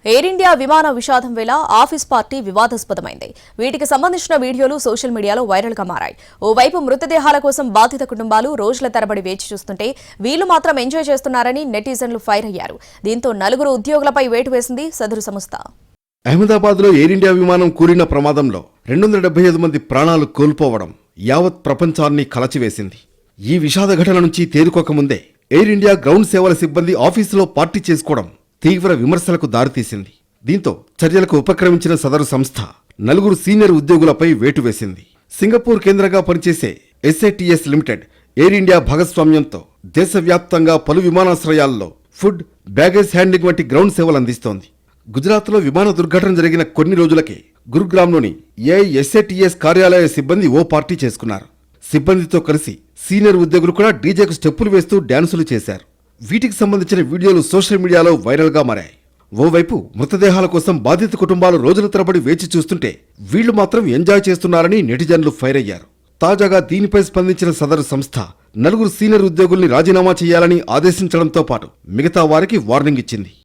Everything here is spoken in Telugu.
ఎయిర్ ఇండియా విమాన విషాదం వేళ ఆఫీస్ పార్టీ వివాదాస్పదమైంది. వీటికి సంబంధించిన వీడియోలు సోషల్ మీడియాలో వైరల్ గా మారాయి. ఓవైపు మృతదేహాల కోసం బాధిత కుటుంబాలు రోజుల తరబడి వేచి చూస్తుంటే వీళ్లు మాత్రం ఎంజాయ్ చేస్తున్నారని నెటిజన్లు ఫైర్ అయ్యారు. దీంతో 4 ఉద్యోగులపై వేటు వేసింది సదరు సంస్థ. అహ్మదాబాద్ లో ఎయిర్ ఇండియా విమానం కూలిన ప్రమాదంలో 275 మంది ప్రాణాలు కోల్పోవడం యావత్ ప్రపంచాన్ని కలచివేసింది. ఈ విషాద ఘటన నుంచి తేరుకోకముందే ఎయిర్ ఇండియా గ్రౌండ్ సేవల సిబ్బంది ఆఫీసులో పార్టీ చేసుకోవడం తీవ్ర విమర్శలకు దారితీసింది. దీంతో చర్యలకు ఉపక్రమించిన సదరు సంస్థ 4 సీనియర్ ఉద్యోగులపై వేటు వేసింది. సింగపూర్ కేంద్రంగా పనిచేసే SATS లిమిటెడ్ ఎయిర్ ఇండియా భాగస్వామ్యంతో దేశవ్యాప్తంగా పలు విమానాశ్రయాల్లో ఫుడ్, బ్యాగేజ్ హ్యాండ్లింగ్ వంటి గ్రౌండ్ సేవలు అందిస్తోంది. గుజరాత్లో విమాన దుర్ఘటన జరిగిన కొన్ని రోజులకే గురుగ్రామ్లోని SATS కార్యాలయ సిబ్బంది ఓ పార్టీ చేసుకున్నారు. సిబ్బందితో కలిసి సీనియర్ ఉద్యోగులు కూడా డీజేకు స్టెప్పులు వేస్తూ డ్యాన్సులు చేశారు. వీటికి సంబంధించిన వీడియోలు సోషల్ మీడియాలో వైరల్గా మారాయి. ఓవైపు మృతదేహాల కోసం బాధిత కుటుంబాలు రోజుల తరబడి వేచి చూస్తుంటే వీళ్లు మాత్రం ఎంజాయ్ చేస్తున్నారని నెటిజన్లు ఫైర్ అయ్యారు. తాజాగా దీనిపై స్పందించిన సదరు సంస్థ 4 సీనియర్ ఉద్యోగుల్ని రాజీనామా చేయాలని ఆదేశించడంతో పాటు మిగతా వారికి వార్నింగ్ ఇచ్చింది.